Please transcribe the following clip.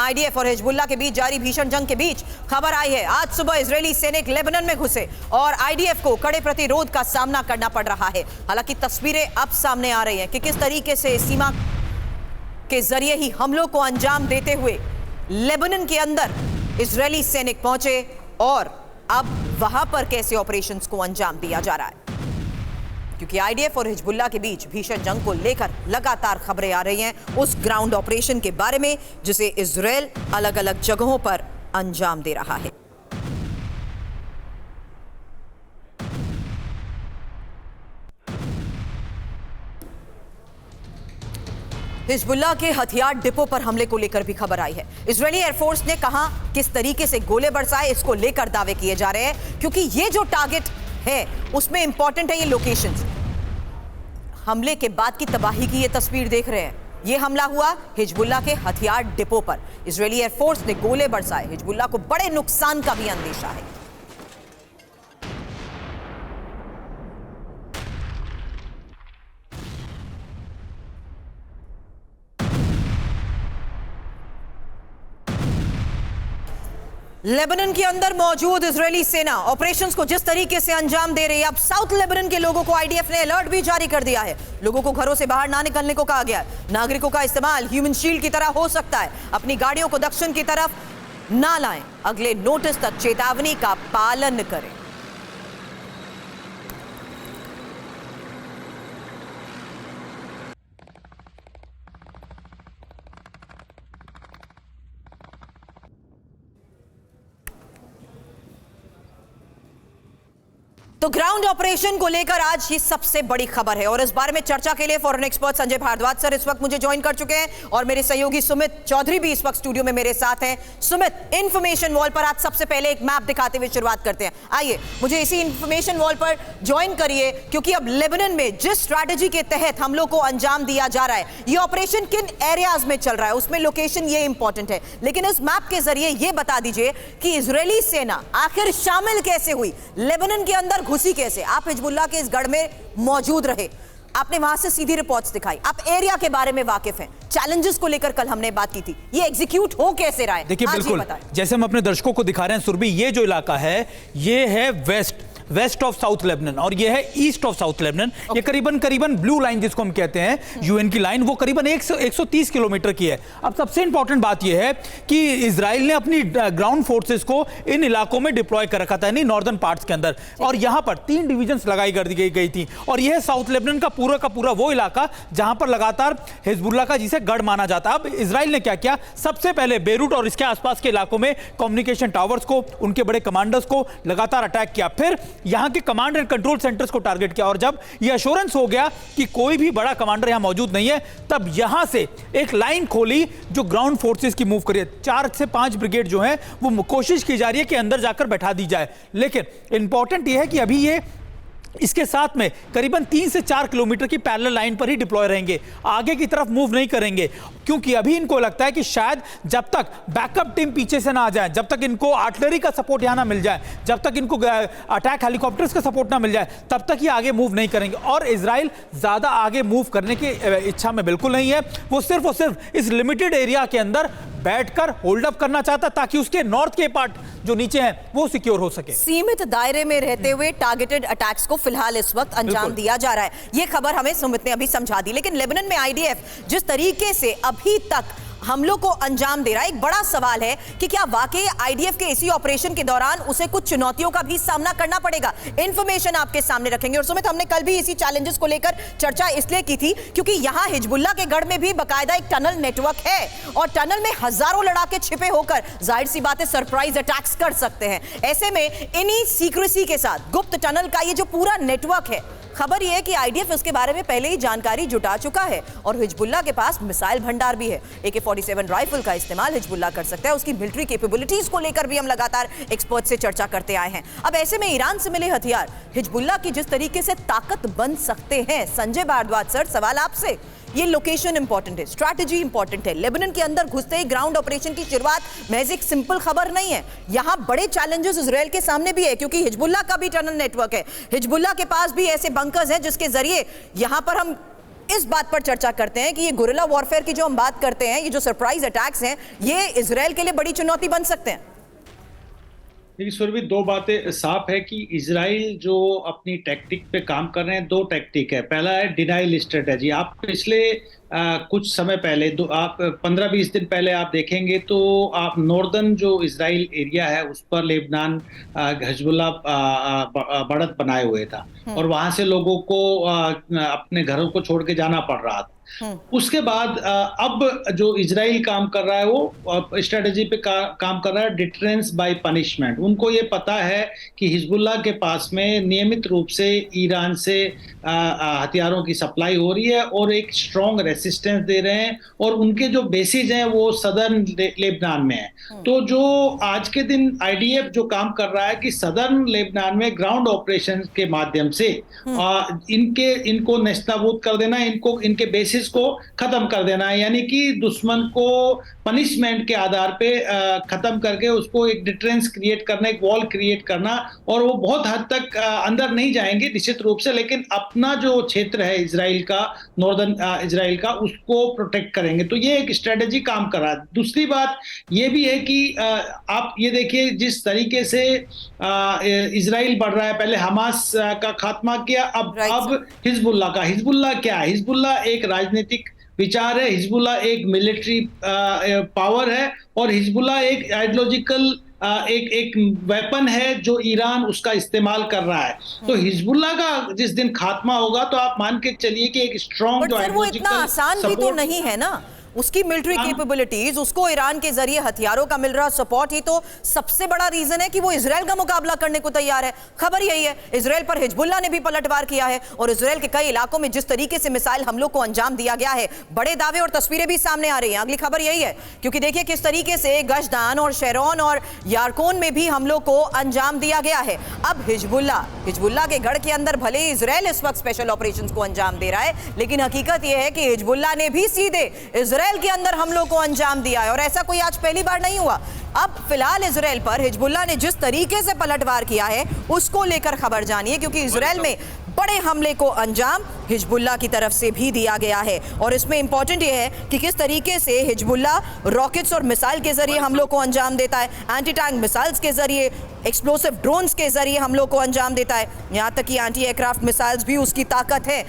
IDF और Hezbollah के बीच जारी भीषण जंग के बीच खबर आई है आज सुबह इजरायली सैनिक लेबनान में घुसे और आईडीएफ को कड़े प्रतिरोध का सामना करना पड़ रहा है। हालांकि तस्वीरें अब सामने आ रही हैं कि किस तरीके से सीमा के जरिए ही हमलों को अंजाम देते हुए लेबनान के अंदर इजरायली सैनिक पहुंचे और अब वहां पर कैसे ऑपरेशंस को अंजाम दिया जा रहा है, क्योंकि आईडीएफ और हिजबुल्लाह के बीच भीषण जंग को लेकर लगातार खबरें आ रही हैं उस ग्राउंड ऑपरेशन के बारे में जिसे इजरायल अलग अलग जगहों पर अंजाम दे रहा है। हिजबुल्लाह के हथियार डिपो पर हमले को लेकर भी खबर आई है। इजरायली एयरफोर्स ने कहा किस तरीके से गोले बरसाए इसको लेकर दावे किए जा रहे हैं, क्योंकि ये जो टारगेट है उसमें इंपॉर्टेंट है ये लोकेशंस। हमले के बाद की तबाही की ये तस्वीर देख रहे हैं। ये हमला हुआ हिजबुल्लाह के हथियार डिपो पर। इजरायली एयरफोर्स ने गोले बरसाए। हिजबुल्लाह को बड़े नुकसान का भी अंदेशा है। लेबनान के अंदर मौजूद इजरायली सेना ऑपरेशंस को जिस तरीके से अंजाम दे रही है, अब साउथ लेबनान के लोगों को आईडीएफ ने अलर्ट भी जारी कर दिया है। लोगों को घरों से बाहर ना निकलने को कहा गया है। नागरिकों का इस्तेमाल ह्यूमन शील्ड की तरह हो सकता है। अपनी गाड़ियों को दक्षिण की तरफ ना लाएं। अगले नोटिस तक चेतावनी का पालन करें। तो ग्राउंड ऑपरेशन को लेकर आज ये सबसे बड़ी खबर है और इस बारे में चर्चा के लिए foreign expert Sanjay Bhardwaj sir इस वक्त मुझे ज्वाइन कर चुके हैं और मेरे सहयोगी सुमित चौधरी भी इस वक्त स्टूडियो में मेरे साथ हैं। सुमित, इंफॉर्मेशन वॉल पर आज सबसे पहले एक मैप दिखाते हुए शुरुआत करते हैं। आइए मुझे इसी इंफॉर्मेशन वॉल पर ज्वाइन करिए, क्योंकि अब लेबनान में जिस स्ट्रैटेजी के तहत हमलों को अंजाम दिया जा रहा है, ये ऑपरेशन किन एरियाज में चल रहा है, उसमें लोकेशन ये इंपॉर्टेंट है। लेकिन इस मैप के जरिए ये बता दीजिए कि इजरायली सेना आखिर शामिल कैसे हुई, लेबनान के अंदर घुसी कैसे। आप हिजबुल्लाह के इस गढ़ में मौजूद रहे, आपने वहां से सीधी रिपोर्ट्स दिखाई, आप एरिया के बारे में वाकिफ हैं। चैलेंजेस को लेकर कल हमने बात की थी, ये एग्जीक्यूट हो कैसे रहा है? देखिए बिल्कुल जैसे हम अपने दर्शकों को दिखा रहे हैं सुरभि, ये जो इलाका है ये है वेस्ट ऑफ साउथ लेबनान और ये है ईस्ट ऑफ साउथ लेबनान। ये करीबन ब्लू लाइन जिसको हम कहते हैं यूएन की लाइन, वो करीबन 130 किलोमीटर की है। अब सबसे इंपॉर्टेंट बात ये है कि इजराइल ने अपनी ग्राउंड फोर्सेस को इन इलाकों में डिप्लॉय कर रखा था, यानी नॉर्दर्न पार्ट्स के अंदर, और यहां पर 3 डिविजन्स लगाई कर दी गई थी। और यह साउथ लेबनान का पूरा वो इलाका जहां पर लगातार हिजबुल्लाह का जिसे गढ़ माना जाता है। अब इजराइल ने क्या किया, सबसे पहले बेरूट और इसके आसपास के इलाकों में कम्युनिकेशन टावर्स को, उनके बड़े कमांडर्स को लगातार अटैक किया, फिर यहां के कमांड एंड कंट्रोल सेंटर्स को टारगेट किया। और जब यह एश्योरेंस हो गया कि कोई भी बड़ा कमांडर यहां मौजूद नहीं है, तब यहां से एक लाइन खोली जो ग्राउंड फोर्सेस की मूव करिए। 4 से 5 ब्रिगेड जो है वो कोशिश की जा रही है कि अंदर जाकर बैठा दी जाए। लेकिन इंपॉर्टेंट यह है कि अभी ये इसके साथ में करीबन 3 से 4 किलोमीटर की पैरेलल लाइन पर ही डिप्लॉय रहेंगे, आगे की तरफ मूव नहीं करेंगे, क्योंकि अभी इनको लगता है कि शायद जब तक बैकअप टीम पीछे से ना आ जाए, जब तक इनको आर्टिलरी का सपोर्ट यहां ना मिल जाए, जब तक इनको अटैक हेलीकॉप्टर्स का सपोर्ट ना मिल जाए, तब तक ये आगे मूव नहीं करेंगे। और इजराइल ज्यादा आगे मूव करने की इच्छा में बिल्कुल नहीं है। वो सिर्फ और सिर्फ इस लिमिटेड एरिया के अंदर बैठकर होल्ड अप करना चाहता ताकि उसके नॉर्थ के पार्ट जो नीचे हैं वो सिक्योर हो सके। सीमित दायरे में रहते हुए टारगेटेड अटैक्स को फिलहाल इस वक्त अंजाम दिया जा रहा है। ये खबर हमें सुमित ने अभी समझा दी। लेकिन लेबनान में आईडीएफ जिस तरीके से अभी तक हमलों को अंजाम दे रहा है, एक बड़ा सवाल है कि क्या वाकई आईडीएफ के इसी ऑपरेशन के दौरान उसे कुछ चुनौतियों का भी सामना करना पड़ेगा। इंफॉर्मेशन आपके सामने रखेंगे। और सुमित, हमने कल भी इसी चैलेंजेस को लेकर चर्चा इसलिए की थी क्योंकि यहां हिजबुल्लाह के गढ़ में भी बाकायदा एक टनल नेटवर्क है और टनल में हजारों लड़ाके छिपे होकर जाहिर सी बात है सरप्राइज अटैक्स कर सकते हैं। ऐसे में इन्हीं सीक्रेसी के साथ गुप्त टनल का ये जो पूरा नेटवर्क है, खबर यह है कि आईडीएफ इसके बारे में पहले ही जानकारी जुटा चुका है और हिजबुल्लाह के पास मिसाइल भंडार भी है। AK-47 राइफल का इस्तेमाल हिजबुल्लाह कर सकता है। उसकी मिलिट्री कैपेबिलिटीज को लेकर भी हम लगातार एक्सपर्ट से चर्चा करते आए हैं। अब ऐसे में ईरान से मिले हथियार हिजबुल्लाह की जिस तरीके से ताकत बन सकते हैं, संजय भारद्वाज सर सवाल आपसे, ये लोकेशन इंपॉर्टेंट है, स्ट्रैटेजी इंपॉर्टेंट है। लेबनान के अंदर घुसते ही ग्राउंड ऑपरेशन की शुरुआत महज एक सिंपल खबर नहीं है। यहां बड़े चैलेंजेस इजराइल के सामने भी है, क्योंकि हिजबुल्लाह का भी टनल नेटवर्क है। हिजबुल्लाह के पास भी ऐसे बंकर्स हैं जिसके जरिए यहां पर हम इस बात पर चर्चा करते हैं कि ये गुरिल्ला वॉरफेयर की जो हम बात करते हैं, ये जो सरप्राइज अटैक्स हैं, ये इजराइल के लिए बड़ी चुनौती बन सकते हैं। देखिए सुरभि, दो बातें साफ है कि इजराइल जो अपनी टैक्टिक पे काम कर रहे हैं, दो टैक्टिक है। पहला है डिनाइल स्ट्रेटेजी। आप पिछले कुछ समय पहले, आप 15-20 दिन पहले आप देखेंगे तो आप नॉर्दर्न जो इजराइल एरिया है उस पर लेबनान हिजबुल्लाह बढ़त बनाए हुए था और वहां से लोगों को अपने घरों को छोड़ के जाना पड़ रहा था। उसके बाद अब जो इजराइल काम कर रहा है वो स्ट्रेटेजी पे काम कर रहा है, डिटरेंस बाय पनिशमेंट। उनको ये पता है कि हिजबुल्लाह के पास में नियमित रूप से ईरान से हथियारों की सप्लाई हो रही है और एक स्ट्रॉन्ग रेसिस्टेंस दे रहे हैं और उनके जो बेसिस हैं वो सदर्न लेबनान में है। तो जो आज के दिन आईडीएफ जो काम कर रहा है कि सदर्न लेबनान में ग्राउंड ऑपरेशन के माध्यम से इनको नेस्तनाबूद कर देना, इनके बेसिस को खत्म कर देना है, यानी कि दुश्मन को पनिशमेंट के आधार पे खत्म करके उसको एक डिटरेंस क्रिएट करना, एक वॉल क्रिएट करना। और वो बहुत हद तक अंदर नहीं जाएंगे निश्चित रूप से, लेकिन अपना जो क्षेत्र है इजराइल का, नॉर्दर्न इजराइल का, उसको प्रोटेक्ट करेंगे। तो ये एक स्ट्रेटेजी काम कर रहा है। दूसरी बात ये भी है कि आप ये देखिए जिस तरीके से इजराइल बढ़ रहा है, पहले हमास का खात्मा किया, अब हिजबुल्लाह क्या है? हिजबुल्लाह एक राजनीतिक विचार है, हिजबुल्लाह एक मिलिट्री पावर है और हिजबुल्लाह एक आइडियोलॉजिकल एक वेपन है जो ईरान उसका इस्तेमाल कर रहा है। तो हिजबुल्लाह का जिस दिन खात्मा होगा तो आप मान के चलिए कि एक स्ट्रॉन्ग जो वो इतना आसान भी तो नहीं है ना। उसकी मिलिट्री कैपेबिलिटीज, उसको ईरान के जरिए हथियारों का मिल रहा सपोर्ट ही तो सबसे बड़ा रीजन है कि वो इजराइल का मुकाबला करने को तैयार है। खबर यही है, इजराइल पर हिजबुल्लाह ने भी पलटवार किया है और इजराइल के कई इलाकों में जिस तरीके से मिसाइल हमलों को अंजाम दिया गया है, बड़े दावे और तस्वीरें भी सामने आ रही हैं। अगली खबर यही है, क्योंकि देखिए किस तरीके से गशदान और शेरोन और यारकोन में भी हमलों को अंजाम दिया गया है। अब हिजबुल्लाह के गढ़ के अंदर भले ही इजराइल इस वक्त स्पेशल ऑपरेशंस को अंजाम दे रहा है, लेकिन हकीकत यह है कि हिजबुल्लाह ने भी सीधे इजराइल के अंदर हमलों को अंजाम दिया है और ऐसा कोई आज पहली बार नहीं हुआ। अब फिलहाल इजराइल पर हिजबुल्लाह ने जिस तरीके से पलटवार किया है उसको लेकर खबर जानिए, क्योंकि इजराइल में बड़े हमले को अंजाम हिजबुल्लाह की तरफ से भी दिया गया है। और इसमें इंपॉर्टेंट यह है कि किस तरीके से हिजबुल्लाह रॉकेट्स और मिसाइल के जरिए हमलों को अंजाम देता है, एंटी टैंक मिसाइल्स के जरिए, एक्सप्लोसिव ड्रोन्स के जरिए हमलों को अंजाम देता है, यहां तक कि एंटी एयरक्राफ्ट मिसाइल्स भी उसकी ताकत है।